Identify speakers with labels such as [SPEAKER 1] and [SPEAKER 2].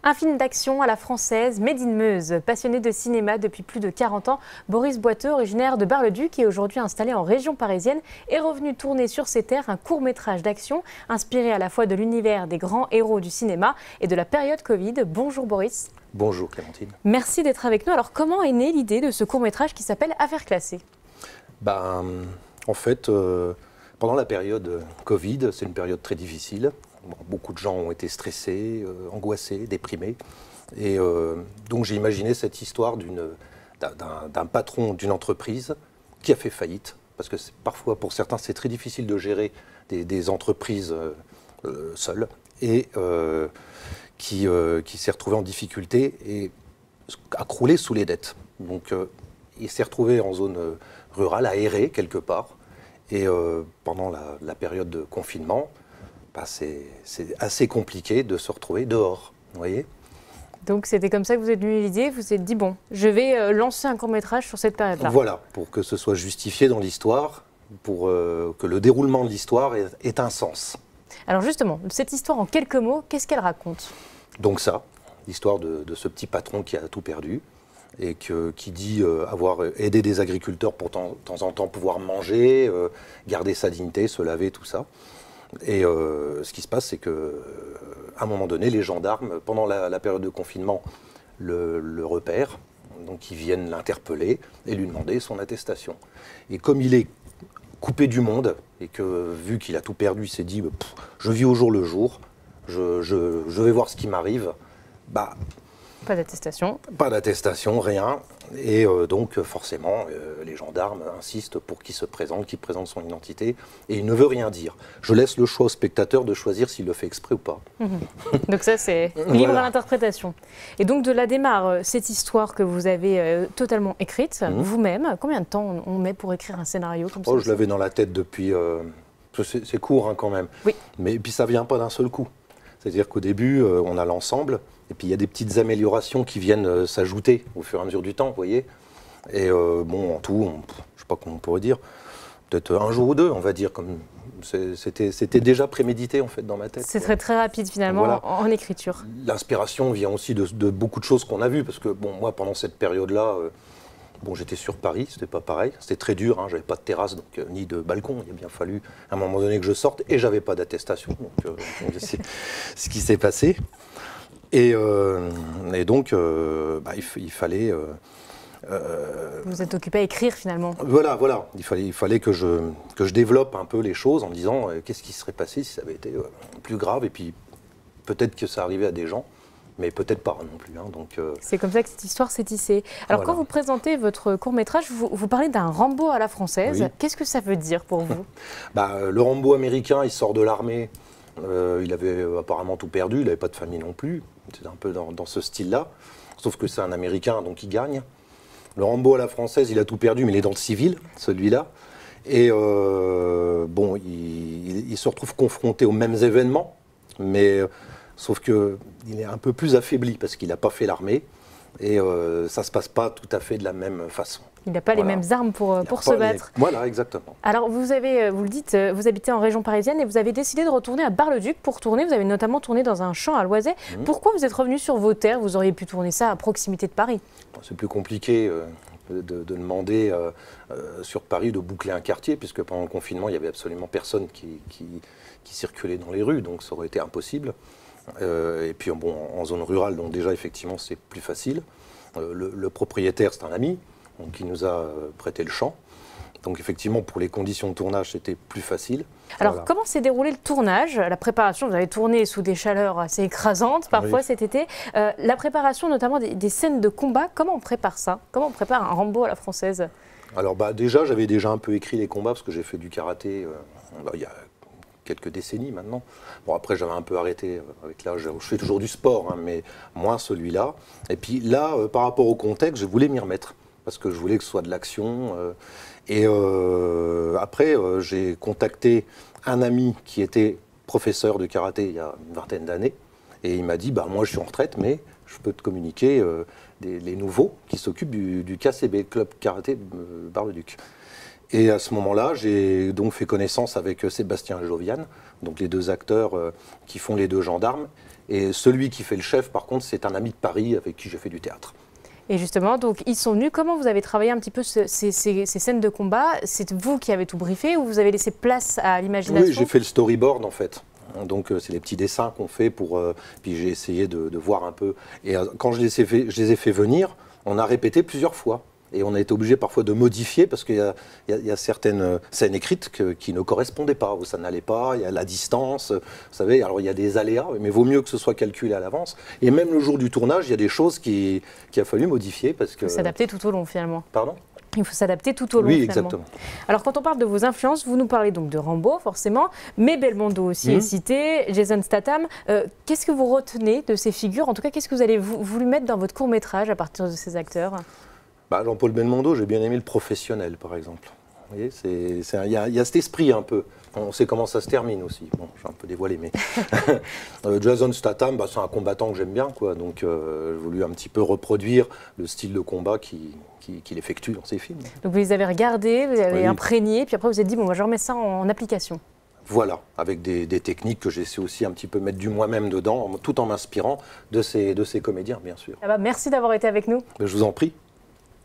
[SPEAKER 1] Un film d'action à la française, Made in Meuse. Passionné de cinéma depuis plus de 40 ans, Boris Boiteux, originaire de Bar-le-Duc et aujourd'hui installé en région parisienne, est revenu tourner sur ses terres un court-métrage d'action inspiré à la fois de l'univers des grands héros du cinéma et de la période Covid. Bonjour Boris.
[SPEAKER 2] Bonjour Clémentine.
[SPEAKER 1] Merci d'être avec nous. Alors comment est née l'idée de ce court-métrage qui s'appelle Affaires classées?
[SPEAKER 2] En fait, pendant la période Covid, c'est une période très difficile. Beaucoup de gens ont été stressés, angoissés, déprimés. Et donc j'ai imaginé cette histoire d'un patron d'une entreprise qui a fait faillite. Parce que parfois, pour certains, c'est très difficile de gérer des entreprises seules. Et qui s'est retrouvé en difficulté et a croulé sous les dettes. Donc il s'est retrouvé en zone rurale, à errer quelque part. Et pendant la période de confinement, c'est assez compliqué de se retrouver dehors, vous voyez.
[SPEAKER 1] Donc c'était comme ça que vous êtes venu l'idée, vous vous êtes dit bon, je vais lancer un court-métrage sur cette période-là.
[SPEAKER 2] Voilà, pour que ce soit justifié dans l'histoire, pour que le déroulement de l'histoire ait un sens.
[SPEAKER 1] Alors justement, cette histoire en quelques mots, qu'est-ce qu'elle raconte?
[SPEAKER 2] Donc ça, l'histoire de ce petit patron qui a tout perdu et qui dit avoir aidé des agriculteurs pour de temps en temps pouvoir manger, garder sa dignité, se laver, tout ça. Et ce qui se passe, c'est qu'à un moment donné, les gendarmes, pendant la période de confinement, le repèrent. Donc ils viennent l'interpeller et lui demander son attestation. Et comme il est coupé du monde et que vu qu'il a tout perdu, il s'est dit je vis au jour le jour, je vais voir ce qui m'arrive.
[SPEAKER 1] Pas d'attestation.
[SPEAKER 2] Pas d'attestation, rien. Et donc forcément, les gendarmes insistent pour qu'il se présente, qu'il présente son identité. Et il ne veut rien dire. Je laisse le choix au spectateur de choisir s'il le fait exprès ou pas.
[SPEAKER 1] Donc ça, c'est libre
[SPEAKER 2] Voilà.
[SPEAKER 1] à l'interprétation. Et donc de là démarre cette histoire que vous avez totalement écrite, vous-même. Combien de temps on met pour écrire un scénario comme ça?
[SPEAKER 2] Je l'avais dans la tête depuis... c'est court hein, quand même.
[SPEAKER 1] Oui.
[SPEAKER 2] Mais puis ça ne vient pas d'un seul coup. C'est-à-dire qu'au début, on a l'ensemble, et puis il y a des petites améliorations qui viennent s'ajouter au fur et à mesure du temps, vous voyez. Et en tout, je ne sais pas comment on pourrait dire, peut-être un jour ou deux, on va dire. C'était déjà prémédité en fait dans ma tête.
[SPEAKER 1] C'est très rapide finalement
[SPEAKER 2] Voilà.
[SPEAKER 1] en écriture.
[SPEAKER 2] L'inspiration vient aussi de beaucoup de choses qu'on a vues, parce que moi, pendant cette période-là, j'étais sur Paris, c'était pas pareil, c'était très dur, hein, j'avais pas de terrasse ni de balcon, il a bien fallu à un moment donné que je sorte et j'avais pas d'attestation, donc c'est ce qui s'est passé. Et donc il fallait...
[SPEAKER 1] Vous êtes occupé à écrire finalement.
[SPEAKER 2] Voilà, il fallait que je développe un peu les choses en me disant qu'est-ce qui serait passé si ça avait été plus grave, et puis peut-être que ça arrivait à des gens. Mais peut-être pas non plus.
[SPEAKER 1] C'est comme ça que cette histoire s'est tissée. Alors
[SPEAKER 2] voilà.
[SPEAKER 1] quand vous présentez votre court-métrage, vous parlez d'un Rambo à la française.
[SPEAKER 2] Oui.
[SPEAKER 1] Qu'est-ce que ça veut dire pour vous?
[SPEAKER 2] Le Rambo américain, il sort de l'armée. Il avait apparemment tout perdu. Il n'avait pas de famille non plus. C'était un peu dans ce style-là. Sauf que c'est un Américain, donc il gagne. Le Rambo à la française, il a tout perdu, mais il est dans le civil, celui-là. Et il se retrouve confronté aux mêmes événements, mais... Sauf qu'il est un peu plus affaibli parce qu'il n'a pas fait l'armée et ça ne se passe pas tout à fait de la même façon.
[SPEAKER 1] Il n'a pas les mêmes armes pour se battre.
[SPEAKER 2] Voilà, exactement.
[SPEAKER 1] Alors vous le dites, vous habitez en région parisienne et vous avez décidé de retourner à Bar-le-Duc pour tourner. Vous avez notamment tourné dans un champ à Loizé. Pourquoi vous êtes revenu sur vos terres? Vous auriez pu tourner ça à proximité de Paris.
[SPEAKER 2] C'est plus compliqué de demander sur Paris de boucler un quartier, puisque pendant le confinement, il n'y avait absolument personne qui circulait dans les rues, donc ça aurait été impossible. Et puis en zone rurale, donc déjà effectivement c'est plus facile. Le propriétaire c'est un ami, donc il nous a prêté le champ. Donc effectivement pour les conditions de tournage c'était plus facile.
[SPEAKER 1] Alors
[SPEAKER 2] voilà.
[SPEAKER 1] Comment s'est déroulé le tournage, la préparation? Vous avez tourné sous des chaleurs assez écrasantes parfois cet été. La préparation notamment des scènes de combat, comment on prépare ça? Comment on prépare un Rambo à la française?
[SPEAKER 2] Alors déjà j'avais déjà un peu écrit les combats parce que j'ai fait du karaté il y a quelques décennies maintenant. Après j'avais un peu arrêté avec l'âge, je fais toujours du sport, hein, mais moins celui-là. Et puis là, par rapport au contexte, je voulais m'y remettre, parce que je voulais que ce soit de l'action. Après, j'ai contacté un ami qui était professeur de karaté il y a une vingtaine d'années, et il m'a dit, moi je suis en retraite, mais je peux te communiquer les nouveaux qui s'occupent du KCB, Club Karaté Bar-le-Duc. Et à ce moment-là, j'ai donc fait connaissance avec Sébastien Jovian, donc les deux acteurs qui font les deux gendarmes. Et celui qui fait le chef, par contre, c'est un ami de Paris avec qui j'ai fait du théâtre.
[SPEAKER 1] Et justement, donc ils sont venus. Comment vous avez travaillé un petit peu ces scènes de combat? C'est vous qui avez tout briefé ou vous avez laissé place à l'imagination?
[SPEAKER 2] Oui, j'ai fait le storyboard en fait. Donc c'est les petits dessins qu'on fait pour. Puis j'ai essayé de voir un peu. Et quand je les ai fait venir, on a répété plusieurs fois. Et on a été obligé parfois de modifier parce qu'il y a certaines scènes écrites qui ne correspondaient pas, où ça n'allait pas, il y a la distance, vous savez, alors il y a des aléas, mais il vaut mieux que ce soit calculé à l'avance. Et même le jour du tournage, il y a des choses qu'il a fallu modifier parce que...
[SPEAKER 1] Il faut s'adapter tout au long finalement.
[SPEAKER 2] Pardon ?
[SPEAKER 1] Il faut s'adapter tout au long.
[SPEAKER 2] Oui,
[SPEAKER 1] finalement.
[SPEAKER 2] exactement.
[SPEAKER 1] Alors quand on parle de vos influences, vous nous parlez donc de Rambo forcément, mais Belmondo aussi est cité, Jason Statham. Qu'est-ce que vous retenez de ces figures? En tout cas, qu'est-ce que vous avez voulu mettre dans votre court-métrage à partir de ces acteurs?
[SPEAKER 2] Jean-Paul Belmondo, j'ai bien aimé le professionnel, par exemple. Vous voyez, il y a cet esprit un peu. On sait comment ça se termine aussi. Bon, j'ai un peu dévoilé, mais... Jason Statham, c'est un combattant que j'aime bien, quoi. Donc, j'ai voulu un petit peu reproduire le style de combat qu'il effectue dans ses films.
[SPEAKER 1] Donc, vous les avez regardés, vous les avez imprégnés, puis après, vous vous êtes dit, bon, je remets ça en application.
[SPEAKER 2] Voilà, avec des techniques que j'essaie aussi un petit peu mettre du moi-même dedans, tout en m'inspirant de ces comédiens, bien sûr.
[SPEAKER 1] Merci d'avoir été avec nous.
[SPEAKER 2] Je vous en prie.